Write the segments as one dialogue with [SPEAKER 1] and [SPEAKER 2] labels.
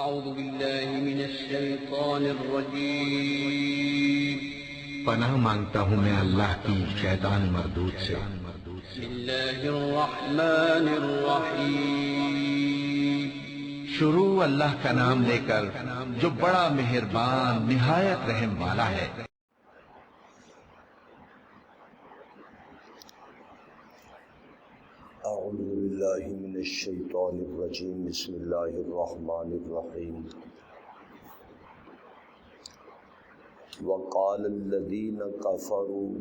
[SPEAKER 1] أعوذ بالله من الشيطان الرجيم
[SPEAKER 2] پناہ مانگتا ہوں میں اللہ کی شیطان مردود سے۔
[SPEAKER 1] بسم الله الرحمن الرحيم
[SPEAKER 2] شروع اللہ کا نام لے کر جو بڑا مہربان نہایت رحم والا ہے۔
[SPEAKER 3] اعوذ باللہ من الشیطان الرجیم بسم اللہ الرحمن الرحیم وقال الذین کفروا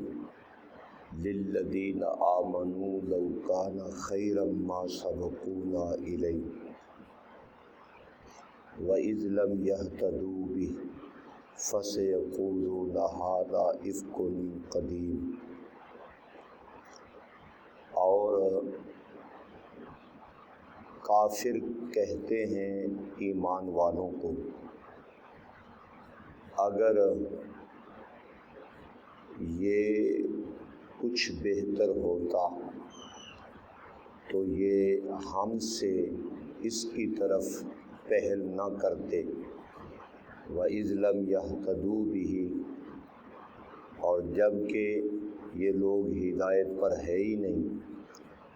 [SPEAKER 3] للذین آمنوا لو کان خیرا ما سبقونا الیہ وَإِذْ لَمْ يَهْتَدُوا بِهِ فَسَيَقُولُونَ هَذَا إِفْكٌ قَدِيمٌ۔ اور کافر کہتے ہیں ایمان والوں کو، اگر یہ کچھ بہتر ہوتا تو یہ ہم سے اس کی طرف پہل نہ کرتے۔ وَإِذْ لَمْ يَهْتَدُوا بِهِ، اور جب کہ یہ لوگ ہدایت پر ہے ہی نہیں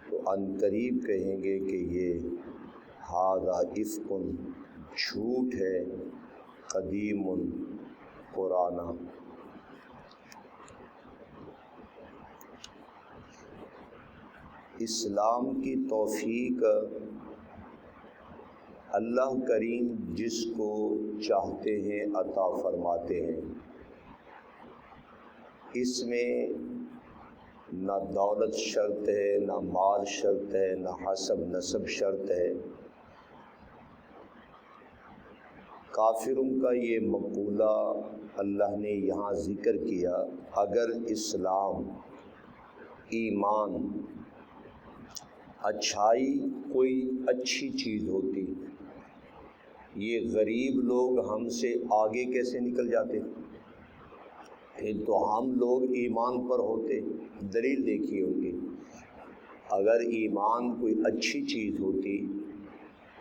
[SPEAKER 3] تو عنقریب کہیں گے کہ یہ ھذا افک، جھوٹ ہے، قدیم، پرانا۔ اسلام کی توفیق اللہ کریم جس کو چاہتے ہیں عطا فرماتے ہیں۔ اس میں نہ دولت شرط ہے، نہ مال شرط ہے، نہ حسب نسب شرط ہے۔ کافروں کا یہ مقولہ اللہ نے یہاں ذکر کیا، اگر اسلام، ایمان، اچھائی کوئی اچھی چیز ہوتی، یہ غریب لوگ ہم سے آگے کیسے نکل جاتے؟ پھر تو ہم لوگ ایمان پر ہوتے۔ دلیل دیکھی ہوگی، اگر ایمان کوئی اچھی چیز ہوتی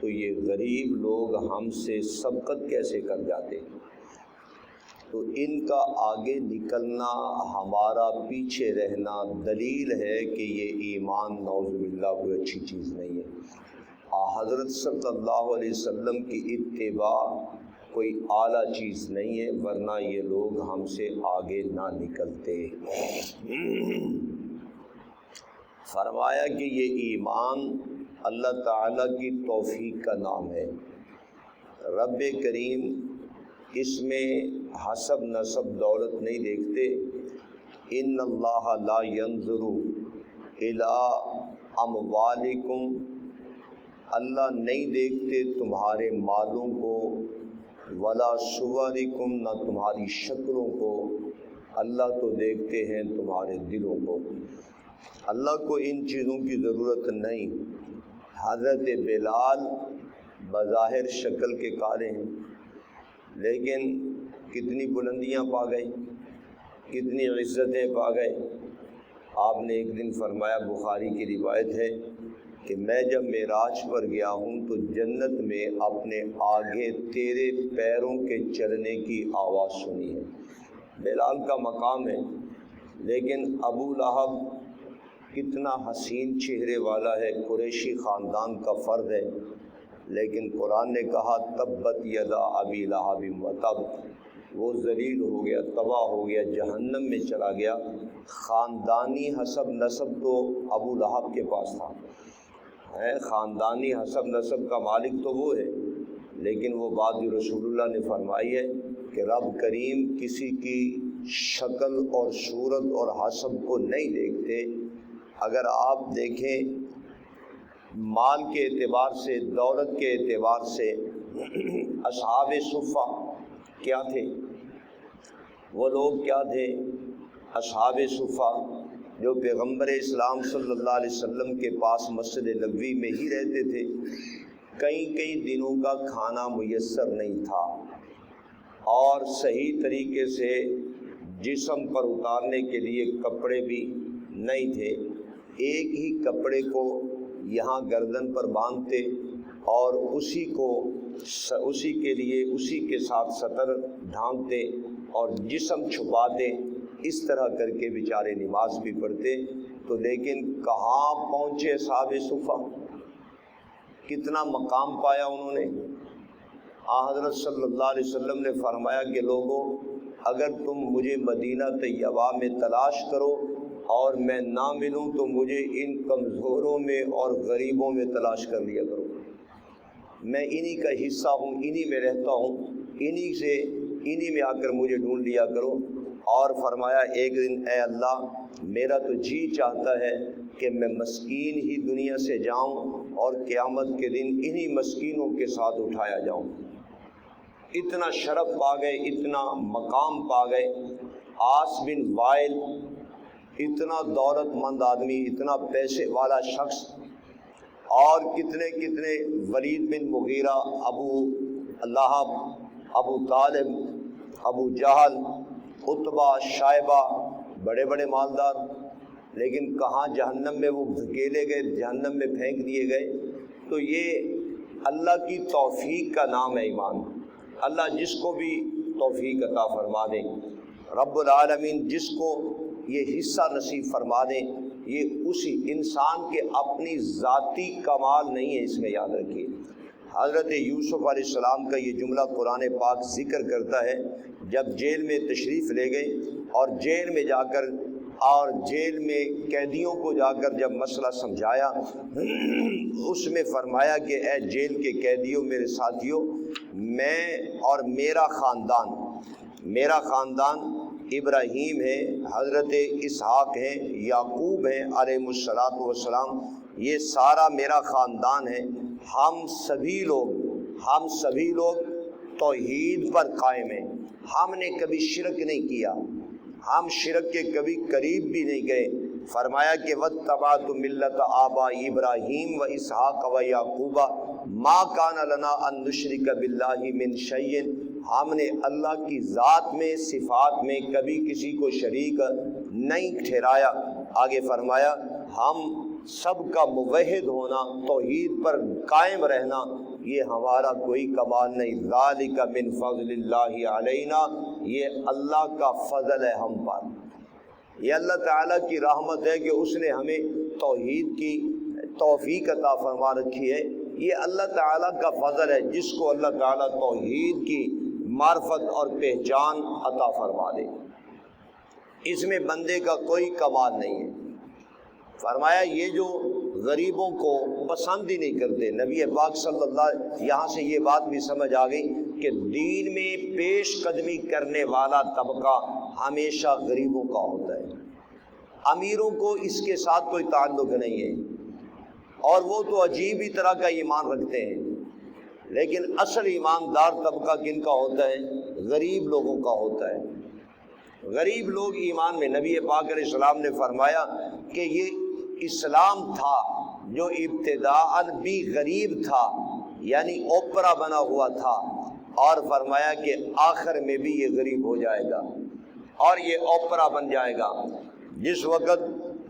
[SPEAKER 3] تو یہ غریب لوگ ہم سے سبقت کیسے کر جاتے؟ تو ان کا آگے نکلنا، ہمارا پیچھے رہنا دلیل ہے کہ یہ ایمان نعوذ باللہ کوئی اچھی چیز نہیں ہے۔ حضرت صلی اللہ علیہ وسلم کی اتباع کوئی اعلیٰ چیز نہیں ہے، ورنہ یہ لوگ ہم سے آگے نہ نکلتے۔ فرمایا کہ یہ ایمان اللہ تعالیٰ کی توفیق کا نام ہے۔ رب کریم اس میں حسب نسب دولت نہیں دیکھتے۔ ان اللہ لا ينظر الی اموالکم، اللہ نہیں دیکھتے تمہارے مالوں کو، ولا صورکم، نہ تمہاری شکلوں کو، اللہ تو دیکھتے ہیں تمہارے دلوں کو۔ اللہ کو ان چیزوں کی ضرورت نہیں۔ حضرت بلال بظاہر شکل کے کالے ہیں، لیکن کتنی بلندیاں پا گئے، کتنی عزتیں پا گئے۔ آپ نے ایک دن فرمایا، بخاری کی روایت ہے کہ میں جب معراج پر گیا ہوں تو جنت میں اپنے آگے تیرے پیروں کے چلنے کی آواز سنی ہے۔ بلال کا مقام ہے، لیکن ابو لہب کتنا حسین چہرے والا ہے، قریشی خاندان کا فرد ہے، لیکن قرآن نے کہا تبت یدا ابی لہب وتب، وہ ذلیل ہو گیا، تباہ ہو گیا، جہنم میں چلا گیا۔ خاندانی حسب نسب تو ابو لہب کے پاس تھا، خاندانی حسب نسب کا مالک تو وہ ہے، لیکن وہ بات جو رسول اللہ نے فرمائی ہے کہ رب کریم کسی کی شکل اور صورت اور حسب کو نہیں دیکھتے۔ اگر آپ دیکھیں مال کے اعتبار سے، دولت کے اعتبار سے اصحاب صفہ کیا تھے؟ وہ لوگ کیا تھے؟ اصحاب صفہ جو پیغمبر اسلام صلی اللہ علیہ وسلم کے پاس مسجد نبوی میں ہی رہتے تھے، کئی دنوں کا کھانا میسر نہیں تھا، اور صحیح طریقے سے جسم پر اتارنے کے لیے کپڑے بھی نہیں تھے۔ ایک ہی کپڑے کو یہاں گردن پر باندھتے اور اسی کو اسی کے لیے اسی کے ساتھ سطر ڈھانکتے اور جسم چھپاتے، اس طرح کر کے بیچارے نماز بھی پڑھتے۔ تو لیکن کہاں پہنچے اصحاب صفہ، کتنا مقام پایا انہوں نے۔ حضرت صلی اللہ علیہ وسلم نے فرمایا کہ لوگوں، اگر تم مجھے مدینہ طیبہ میں تلاش کرو اور میں نہ ملوں تو مجھے ان کمزوروں میں اور غریبوں میں تلاش کر لیا کرو، میں انہی کا حصہ ہوں، انہی میں رہتا ہوں، انہی میں آ کر مجھے ڈھونڈ لیا کرو۔ اور فرمایا ایک دن اے اللہ میرا تو جی چاہتا ہے کہ میں مسکین ہی دنیا سے جاؤں اور قیامت کے دن انہی مسکینوں کے ساتھ اٹھایا جاؤں۔ اتنا شرف پا گئے، اتنا مقام پا گئے۔ عاص بن وائل اتنا دولت مند آدمی، اتنا پیسے والا شخص، اور کتنے کتنے، ولید بن مغیرہ، ابو لہب، ابو طالب، ابو جہل، عتبہ، شائبہ، بڑے بڑے مالدار، لیکن کہاں جہنم میں وہ دھکیلے گئے، جہنم میں پھینک دیے گئے۔ تو یہ اللہ کی توفیق کا نام ہے ایمان۔ اللہ جس کو بھی توفیق عطا فرما دے، رب العالمین جس کو یہ حصہ نصیب فرما دے، یہ اسی انسان کے اپنی ذاتی کمال نہیں ہے، اس میں یاد رکھیے۔ حضرت یوسف علیہ السلام کا یہ جملہ قرآن پاک ذکر کرتا ہے، جب جیل میں تشریف لے گئے اور جیل میں جا کر اور جیل میں قیدیوں کو جا کر جب مسئلہ سمجھایا، اس میں فرمایا کہ اے جیل کے قیدیوں، میرے ساتھیوں، میں اور میرا خاندان ابراہیم ہے، حضرت اسحاق ہیں، یعقوب ہیں علیہ الصلاۃ والسلام، یہ سارا میرا خاندان ہے۔ ہم سبھی لوگ توحید پر قائم ہیں، ہم نے کبھی شرک نہیں کیا، ہم شرک کے کبھی قریب بھی نہیں گئے۔ فرمایا کہ واتبعت ملت آباء ابراہیم و اسحاق و یعقوب ما کان لنا ان نشرک باللہ من شیء، ہم نے اللہ کی ذات میں، صفات میں کبھی کسی کو شریک نہیں ٹھہرایا۔ آگے فرمایا ہم سب کا موحد ہونا، توحید پر قائم رہنا، یہ ہمارا کوئی کمال نہیں۔ ذالک من فضل اللہ علینا، یہ اللہ کا فضل ہے ہم پر، یہ اللہ تعالیٰ کی رحمت ہے کہ اس نے ہمیں توحید کی توفیق عطا فرما رکھی ہے۔ یہ اللہ تعالیٰ کا فضل ہے، جس کو اللہ تعالیٰ توحید کی معرفت اور پہچان عطا فرما دے، اس میں بندے کا کوئی کمال نہیں ہے۔ فرمایا یہ جو غریبوں کو پسند ہی نہیں کرتے، نبی پاک صلی اللہ علیہ وسلم، یہاں سے یہ بات بھی سمجھ آ گئی کہ دین میں پیش قدمی کرنے والا طبقہ ہمیشہ غریبوں کا ہوتا ہے، امیروں کو اس کے ساتھ کوئی تعلق نہیں ہے، اور وہ تو عجیب ہی طرح کا ایمان رکھتے ہیں، لیکن اصل ایماندار طبقہ کن کا ہوتا ہے؟ غریب لوگوں کا ہوتا ہے۔ غریب لوگ ایمان میں، نبی پاک علیہ السلام نے فرمایا کہ یہ اسلام تھا جو ابتداءً بھی غریب تھا، یعنی اوپرا بنا ہوا تھا، اور فرمایا کہ آخر میں بھی یہ غریب ہو جائے گا اور یہ اوپرا بن جائے گا۔ جس وقت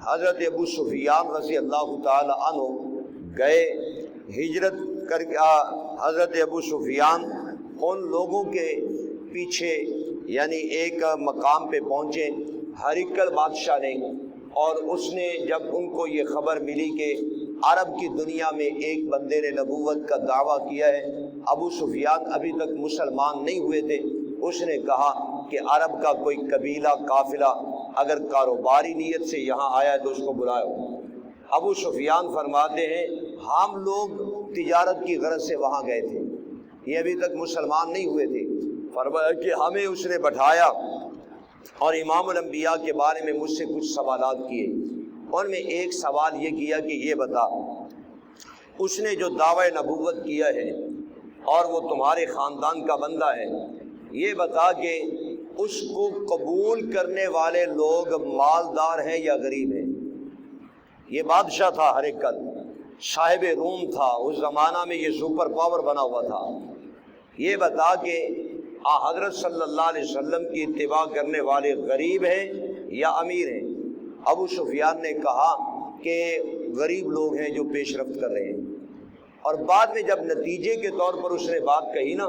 [SPEAKER 3] حضرت ابو سفیان رضی اللہ تعالی عنہ گئے ہجرت کر کے، حضرت ابو سفیان ان لوگوں کے پیچھے یعنی ایک مقام پہ پہنچے، ہرقل بادشاہ نے، اور اس نے جب ان کو یہ خبر ملی کہ عرب کی دنیا میں ایک بندے نے نبوت کا دعویٰ کیا ہے، ابو سفیان ابھی تک مسلمان نہیں ہوئے تھے، اس نے کہا کہ عرب کا کوئی قبیلہ قافلہ اگر کاروباری نیت سے یہاں آیا ہے تو اس کو بلاؤ۔ ابو سفیان فرماتے ہیں ہم لوگ تجارت کی غرض سے وہاں گئے تھے، یہ ابھی تک مسلمان نہیں ہوئے تھے۔ فرمایا کہ ہمیں اس نے بٹھایا اور امام الانبیاء کے بارے میں مجھ سے کچھ سوالات کیے، اور میں ایک سوال یہ کیا کہ یہ بتا، اس نے جو دعوی نبوت کیا ہے اور وہ تمہارے خاندان کا بندہ ہے، یہ بتا کہ اس کو قبول کرنے والے لوگ مالدار ہیں یا غریب ہیں؟ یہ بادشاہ تھا ہرقل، صاحب روم تھا، اس زمانہ میں یہ سپر پاور بنا ہوا تھا، یہ بتا کہ حضرت صلی اللہ علیہ وسلم کی اتباع کرنے والے غریب ہیں یا امیر ہیں؟ ابو سفیان نے کہا کہ غریب لوگ ہیں جو پیش رفت کر رہے ہیں۔ اور بعد میں جب نتیجے کے طور پر اس نے بات کہی نا،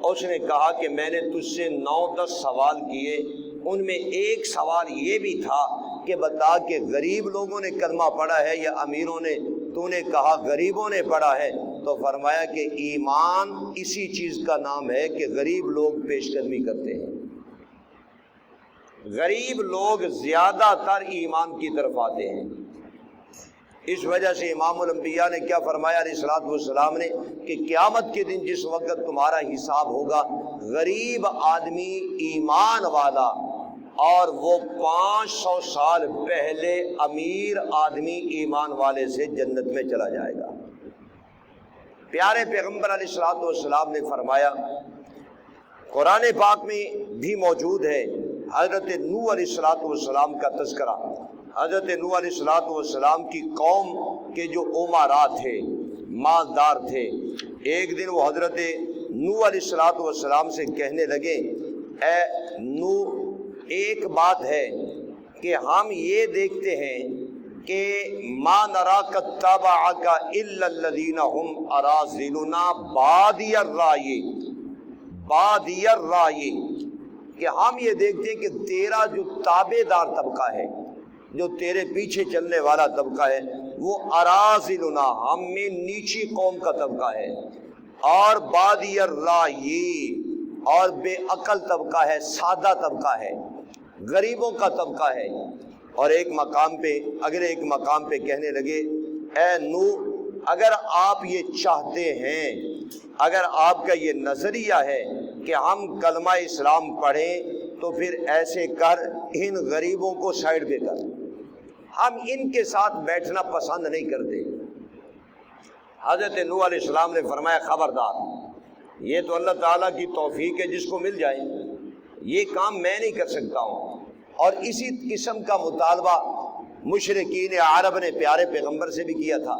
[SPEAKER 3] اس نے کہا کہ میں نے تجھ سے 9-10 سوال کیے، ان میں ایک سوال یہ بھی تھا کہ بتا کہ غریب لوگوں نے کلمہ پڑھا ہے یا امیروں نے؟ تو نے کہا غریبوں نے پڑھا ہے۔ تو فرمایا کہ ایمان اسی چیز کا نام ہے کہ غریب لوگ پیش قدمی کرتے ہیں، غریب لوگ زیادہ تر ایمان کی طرف آتے ہیں۔ اس وجہ سے امام الانبیاء نے کیا فرمایا علیہ الصلوۃ والسلام نے کہ قیامت کے دن جس وقت تمہارا حساب ہوگا، غریب آدمی ایمان والا اور وہ 500 سال پہلے امیر آدمی ایمان والے سے جنت میں چلا جائے گا۔ پیارے پیغمبر علیہ الصلوۃ والسلام نے فرمایا، قرآن پاک میں بھی موجود ہے، حضرت نوح علیہ الصلوۃ والسلام کا تذکرہ۔ حضرت نوح علیہ الصلوۃ والسلام کی قوم کے جو امراء تھے، مالدار تھے، ایک دن وہ حضرت نوح علیہ الصلوۃ والسلام سے کہنے لگے، اے نوح، ایک بات ہے کہ ہم یہ دیکھتے ہیں کہ ما نراک اتبعک الا الذین هم اراذلنا بادی الرأی، بادی الرأی، کہ ہم یہ دیکھتے ہیں کہ تیرا جو تابع دار طبقہ ہے، جو تیرے پیچھے چلنے والا طبقہ ہے، وہ اراذلنا، ہم میں نیچی قوم کا طبقہ ہے، اور بادی الرأی، اور بے عقل طبقہ ہے، سادہ طبقہ ہے، غریبوں کا طبقہ ہے۔ اور ایک مقام پہ اگر ایک مقام پہ کہنے لگے، اے نوح، اگر آپ یہ چاہتے ہیں، اگر آپ کا یہ نظریہ ہے کہ ہم کلمہ اسلام پڑھیں، تو پھر ایسے کر، ان غریبوں کو سائڈ پہ کر، ہم ان کے ساتھ بیٹھنا پسند نہیں کرتے۔ حضرت نوح علیہ السلام نے فرمایا، خبردار، یہ تو اللہ تعالیٰ کی توفیق ہے، جس کو مل جائے، یہ کام میں نہیں کر سکتا ہوں۔ اور اسی قسم کا مطالبہ مشرکین عرب نے پیارے پیغمبر سے بھی کیا تھا۔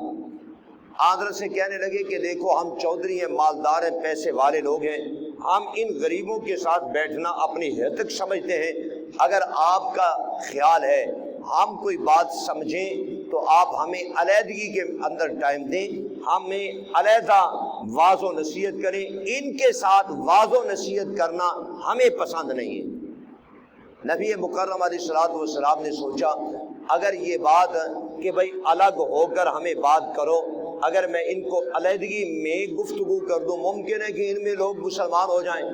[SPEAKER 3] حضرت سے کہنے لگے کہ دیکھو، ہم چودھری ہیں، مالدار ہیں، پیسے والے لوگ ہیں، ہم ان غریبوں کے ساتھ بیٹھنا اپنی حد تک سمجھتے ہیں، اگر آپ کا خیال ہے ہم کوئی بات سمجھیں تو آپ ہمیں علیحدگی کے اندر ٹائم دیں، ہمیں علیحدہ واعظ و نصیحت کریں، ان کے ساتھ واعظ و نصیحت کرنا ہمیں پسند نہیں ہے۔ نبی مکرم علیہ الصلوۃ والسلام نے سوچا، اگر یہ بات کہ بھئی الگ ہو کر ہمیں بات کرو، اگر میں ان کو علیحدگی میں گفتگو کر دوں، ممکن ہے کہ ان میں لوگ مسلمان ہو جائیں۔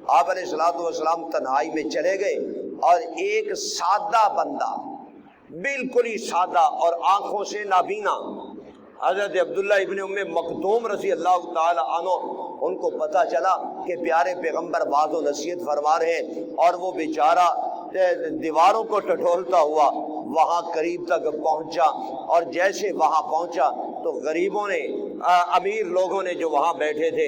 [SPEAKER 3] آپ علیہ الصلوۃ والسلام تنہائی میں چلے گئے، اور ایک سادہ بندہ، بالکل ہی سادہ اور آنکھوں سے نابینا، حضرت عبداللہ ابن ام مکتوم رضی اللہ تعالی عنہ، ان کو پتہ چلا کہ پیارے پیغمبر واعظ و نصیحت فرما رہے ہیں، اور وہ بیچارہ دیواروں کو ٹٹولتا ہوا وہاں قریب تک پہنچا، اور جیسے وہاں پہنچا تو غریبوں نے، امیر لوگوں نے جو وہاں بیٹھے تھے،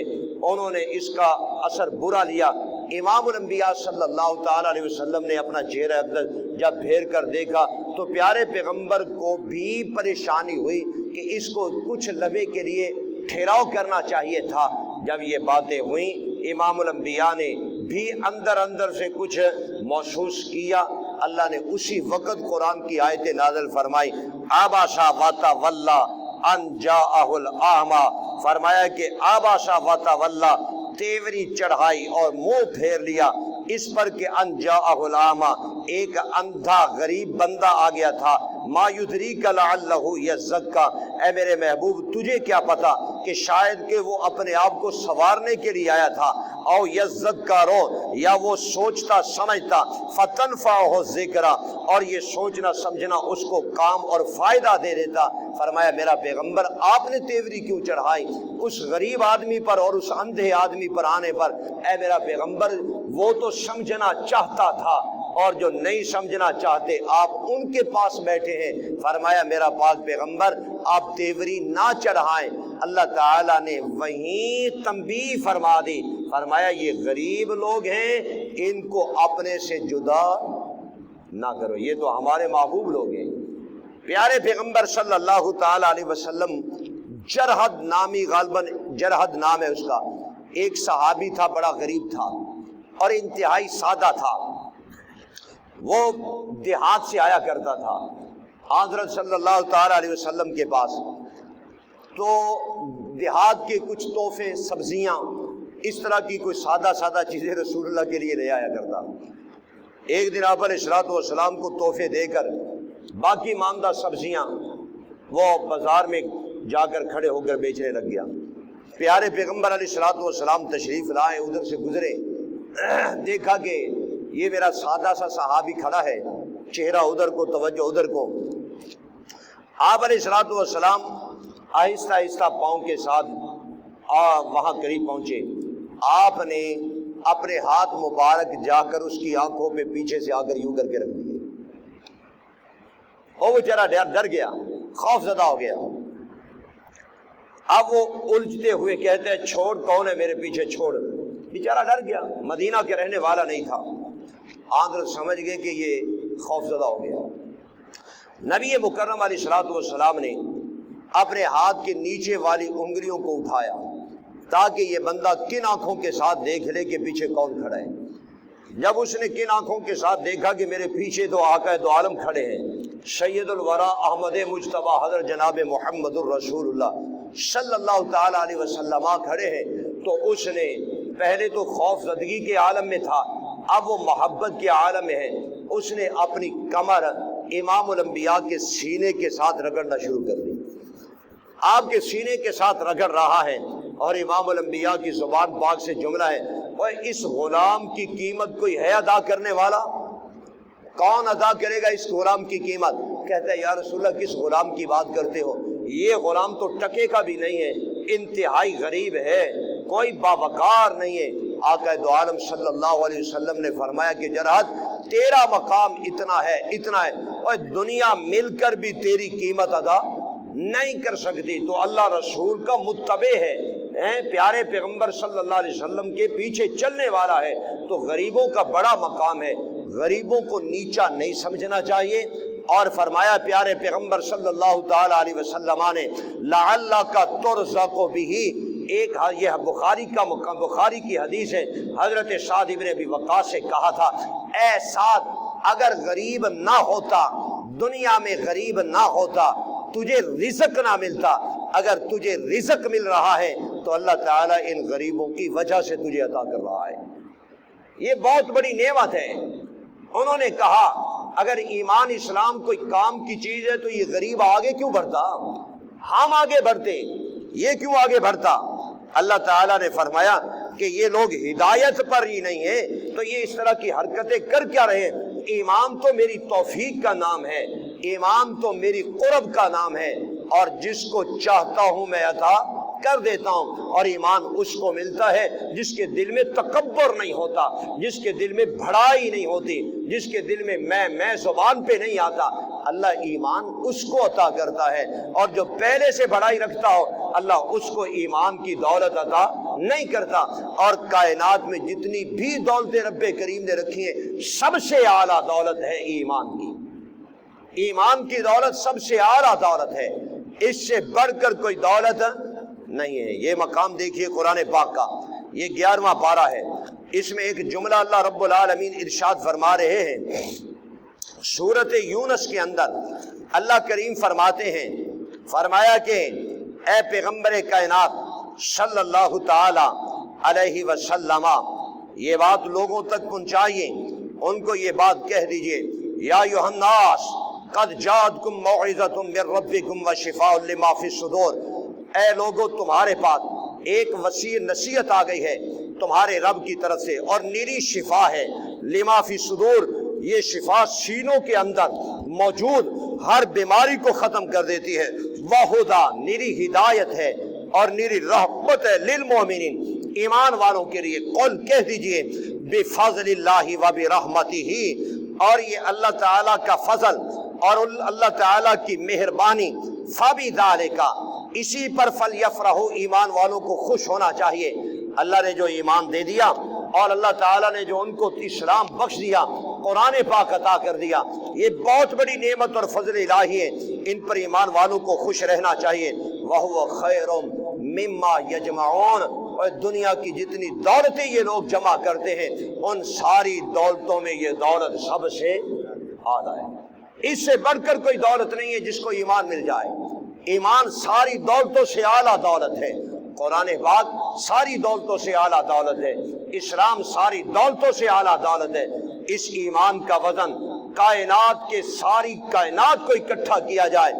[SPEAKER 3] انہوں نے اس کا اثر برا لیا۔ امام الانبیاء صلی اللہ تعالی علیہ وسلم نے اپنا چہرہ ابدل جب پھیر کر دیکھا تو پیارے پیغمبر کو بھی پریشانی ہوئی کہ اس کو کچھ لمحے کے لیے ٹھہراؤ کرنا چاہیے تھا۔ جب یہ باتیں ہوئیں، امام الانبیاء نے بھی اندر اندر سے کچھ محسوس کیا۔ اللہ نے اسی وقت قرآن کی آیت نازل فرمائی، آباسا وتولی ان جاءہ الاعمی، فرمایا کہ آباسا وتولی، تیوری چڑھائی اور منہ پھیر لیا اس پر کہ ان جاءہ الاعمی، ایک اندھا غریب بندہ آ گیا تھا۔ ما یدریک لعلہ یزکا، اے میرے محبوب تجھے کیا پتا کہ شاید کہ وہ اپنے آپ کو سنوارنے کے لیے آیا تھا، او یذکرو، یا وہ سوچتا سمجھتا، فتنفعہ ذکرہ، اور یہ سوچنا سمجھنا اس کو کام اور فائدہ دے دیتا۔ فرمایا میرا پیغمبر آپ نے تیوری کیوں چڑھائی اس غریب آدمی پر اور اس اندھے آدمی پر آنے پر؟ اے میرا پیغمبر وہ تو سمجھنا چاہتا تھا، اور جو نہیں سمجھنا چاہتے آپ ان کے پاس بیٹھے ہیں۔ فرمایا میرا پاک پیغمبر آپ تیوری نہ چڑھائیں۔ اللہ تعالیٰ نے وہیں تنبیہ فرما دی، فرمایا یہ غریب لوگ ہیں، ان کو اپنے سے جدا نہ کرو، یہ تو ہمارے محبوب لوگ ہیں۔ پیارے پیغمبر صلی اللہ تعالی علیہ وسلم، جرحد نامی، غالباً جرحد نام ہے اس کا، ایک صحابی تھا، بڑا غریب تھا اور انتہائی سادہ تھا، وہ دیہات سے آیا کرتا تھا حضرت صلی اللہ تعالی علیہ وسلم کے پاس۔ تو دیہات کے کچھ تحفے، سبزیاں، اس طرح کی کوئی سادہ سادہ چیزیں رسول اللہ کے لیے لے آیا کرتا۔ ایک دن آپ علیہ الصلوۃ والسلام کو تحفے دے کر باقی ماندہ سبزیاں وہ بازار میں جا کر کھڑے ہو کر بیچنے لگ گیا۔ پیارے پیغمبر علیہ الصلوۃ والسلام تشریف لائے، ادھر سے گزرے، دیکھا کہ یہ میرا سادہ سا صحابی کھڑا ہے، چہرہ ادھر کو، توجہ ادھر کو۔ آپ علیہ الصلوۃ والسلام آہستہ آہستہ پاؤں کے ساتھ وہاں قریب پہنچے۔ آپ نے اپنے ہاتھ مبارک جا کر اس کی آنکھوں پہ پیچھے سے آ کر یوں کر کے رکھ دیے۔ وہ بیچارہ ڈر گیا، خوف زدہ ہو گیا۔ اب وہ الجھتے ہوئے کہتے ہیں چھوڑ، کون ہے میرے پیچھے، چھوڑ۔ بیچارہ ڈر گیا، مدینہ کے رہنے والا نہیں تھا۔ آندر سمجھ گئے کہ یہ خوف زدہ ہو گیا۔ نبی مکرم علیہ الصلوۃ والسلام نے اپنے ہاتھ کے نیچے والی انگلیوں کو اٹھایا تاکہ یہ بندہ کن آنکھوں کے ساتھ دیکھ لے کہ پیچھے کون کھڑا ہے۔ جب اس نے کن آنکھوں کے ساتھ دیکھا کہ میرے پیچھے تو آقا دو عالم کھڑے ہیں، سید الورا احمد مجتبی حضرت جناب محمد الرسول اللہ صلی اللہ تعالی علیہ وسلم کھڑے ہیں، تو اس نے پہلے تو خوف زدگی کے عالم میں تھا، اب وہ محبت کے عالم میں ہے۔ اس نے اپنی کمر امام الانبیاء کے سینے کے ساتھ رگڑنا شروع کر دی۔ آپ کے سینے کے ساتھ رگڑ رہا ہے اور امام الانبیاء کی زبان پاک سے جملہ ہے، اور اس غلام کی قیمت کوئی ہے ادا کرنے والا؟ کون ادا کرے گا اس غلام کی قیمت؟ کہتا ہے یا رسول اللہ کس غلام کی بات کرتے ہو؟ یہ غلام تو ٹکے کا بھی نہیں ہے، انتہائی غریب ہے، کوئی باوقار نہیں ہے۔ آقا دو عالم صلی اللہ علیہ وسلم نے فرمایا کہ جرحت تیرا مقام اتنا ہے، اتنا ہے، اور دنیا مل کر بھی تیری قیمت ادا نہیں کر سکتی۔ تو اللہ رسول کا متبع ہے، پیارے پیغمبر صلی اللہ علیہ وسلم کے پیچھے چلنے والا ہے، تو غریبوں کا بڑا مقام ہے، غریبوں کو نیچا نہیں سمجھنا چاہیے۔ اور فرمایا پیارے پیغمبر صلی اللہ تعالی علیہ وسلم نے لعلک ترزق بہ، ایک یہ بخاری کی حدیث ہے، حضرت سعد ابن ابی وقاص سے کہا تھا اے سعد اگر غریب نہ ہوتا، دنیا میں غریب نہ ہوتا، تجھے رزق نہ ملتا، اگر تجھے رزق مل رہا ہے تو اللہ تعالیٰ ان غریبوں کی وجہ سے تجھے عطا کر رہا ہے، یہ بہت بڑی نعمت ہے۔ انہوں نے کہا اگر ایمان اسلام کوئی کام کی چیز ہے تو یہ غریب آگے کیوں بڑھتا؟ ہم آگے بڑھتے، یہ کیوں آگے بڑھتا؟ اللہ تعالیٰ نے فرمایا کہ یہ لوگ ہدایت پر ہی نہیں ہیں تو یہ اس طرح کی حرکتیں کر کیا رہے؟ ایمان تو میری توفیق کا نام ہے، ایمان تو میری قرب کا نام ہے، اور جس کو چاہتا ہوں میں عطا کر دیتا ہوں، اور ایمان اس کو ملتا ہے جس کے دل میں تکبر نہیں ہوتا، جس کے دل میں بڑائی نہیں ہوتی، جس کے دل میں میں زبان پہ نہیں آتا، اللہ ایمان اس کو عطا کرتا ہے۔ اور جو پہلے سے بڑائی رکھتا ہو اللہ اس کو ایمان کی دولت عطا نہیں کرتا۔ اور کائنات میں جتنی بھی دولتیں رب کریم نے رکھی ہیں سب سے اعلیٰ دولت ہے ایمان کی، ایمان کی دولت سب سے اعلیٰ دولت ہے، اس سے بڑھ کر کوئی دولت نہیں ہے۔ یہ مقام دیکھیے قرآن پاک کا، یہ 11واں پارہ ہے، اس میں ایک جملہ اللہ رب العالمین ارشاد فرما رہے ہیں۔ سورۃ یونس کے اندر اللہ کریم فرماتے ہیں، فرمایا کہ اے پیغمبر کائنات صلی اللہ تعالی علیہ وسلم یہ بات لوگوں تک پہنچائیے، ان کو یہ بات کہہ دیجئے یا ایھا الناس قد جاءتکم موعظۃ من ربکم وشفاء لما فی الصدور، اے لوگو تمہارے پاس ایک وسیع نصیحت آ گئی ہے تمہارے رب کی طرف سے، اور نیری شفا ہے، لما فی الصدور یہ شفا سینوں کے اندر موجود ہر بیماری کو ختم کر دیتی ہے، وہدا نیری ہدایت ہے اور نیری رحمت ہے للمؤمنین ایمان والوں کے لیے، قل کہہ دیجئے بفضل اللہ وبرحمتہ، اور یہ اللہ تعالیٰ کا فضل اور اللہ تعالیٰ کی مہربانی، فبذالک اسی پر فلیفرحوا ایمان والوں کو خوش ہونا چاہیے۔ اللہ نے جو ایمان دے دیا اور اللہ تعالیٰ نے جو ان کو اسلام بخش دیا، قرآن پاک عطا کر دیا، یہ بہت بڑی نعمت اور فضل الہی ہے، ان پر ایمان والوں کو خوش رہنا چاہیے۔ وَهُوَ خَيْرٌ مِّمَّا يَجْمَعُونَ، اور دنیا کی جتنی دولتیں یہ لوگ جمع کرتے ہیں ان ساری دولتوں میں یہ دولت سب سے اعلیٰ ہے، اس سے بڑھ کر کوئی دولت نہیں ہے جس کو ایمان مل جائے، ایمان ساری دولتوں سے اعلیٰ دولت ہے۔ قرآن پاک ساری دولتوں سے اعلیٰ دولت ہے، اسلام ساری دولتوں سے اعلیٰ دولت ہے۔ اس ایمان کا وزن کائنات کے ساری کائنات کو اکٹھا کیا جائے،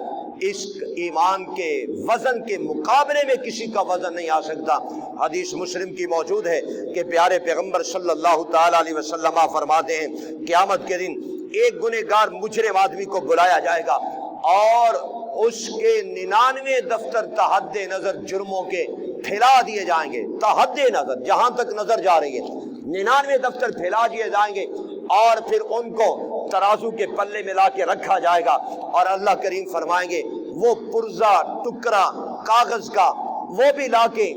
[SPEAKER 3] اس ایمان کے وزن کے مقابلے میں کسی کا وزن نہیں آ سکتا۔ حدیث مسلم کی موجود ہے کہ پیارے پیغمبر صلی اللہ تعالیٰ علیہ وسلم فرماتے ہیں قیامت کے دن ایک گنہگار مجرم آدمی کو بلایا جائے گا اور اس کے 99 دفتر تحد نظر جرموں کے پھیلا دیے جائیں گے، تحد نظر جہاں تک نظر جا رہی ہے 99 دفتر پھیلا دیے جائیں گے، اور پھر ان کو ترازو کے پلے میں لا کے رکھا جائے گا، اور اللہ کریم فرمائیں گے وہ پرزہ ٹکڑا کاغذ کا وہ بھی لا کے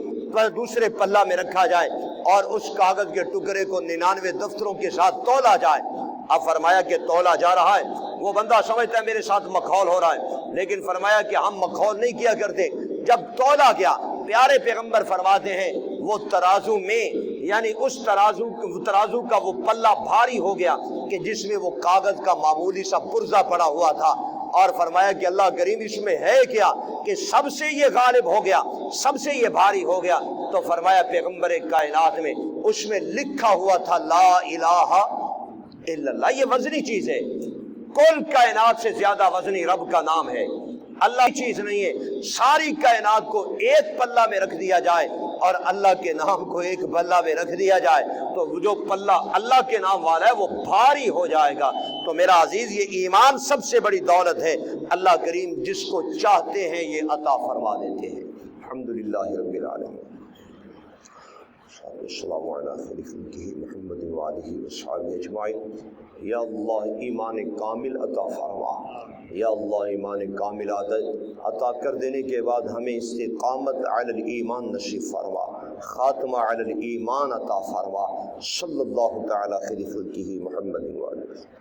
[SPEAKER 3] دوسرے پلہ میں رکھا جائے، اور اس کاغذ کے ٹکڑے کو 99 دفتروں کے ساتھ تولا جائے۔ اب فرمایا کہ تولا جا رہا ہے، وہ بندہ سمجھتا ہے میرے ساتھ مخول ہو رہا ہے، لیکن فرمایا کہ ہم مخول نہیں کیا کرتے۔ جب تولا گیا، پیارے پیغمبر فرماتے ہیں وہ ترازو میں یعنی اس ترازو کا وہ پلہ بھاری ہو گیا کہ جس میں وہ کاغذ کا معمولی سا پرزہ پڑا ہوا تھا، اور فرمایا کہ اللہ کریم اس میں ہے کیا کہ سب سے یہ غالب ہو گیا، سب سے یہ بھاری ہو گیا۔ تو فرمایا پیغمبر کائنات میں اس میں لکھا ہوا تھا لا الہ الا اللہ۔ یہ وزنی چیز ہے، کل کائنات سے زیادہ وزنی رب کا نام ہے، اللہ کی چیز نہیں ہے۔ ساری کائنات کو ایک پلہ میں رکھ دیا جائے اور اللہ کے نام کو ایک پلہ میں رکھ دیا جائے تو جو پلہ اللہ کے نام والا ہے وہ بھاری ہو جائے گا۔ تو میرا عزیز یہ ایمان سب سے بڑی دولت ہے، اللہ کریم جس کو چاہتے ہیں یہ عطا فرما دیتے ہیں۔ الحمدللہ رب العالمین، السلام علیکم محمد وآلہ وصحبہ اجمعین۔ یا اللہ ایمان کامل عطا فرما، یا اللہ ایمان کامل عطا کر دینے کے بعد ہمیں استقامت علی الایمان نصیب فرما، خاتمہ علی الایمان عطا فرما۔ صلی اللہ تعالی خیر خلقہ محمد وآلہ وسلم۔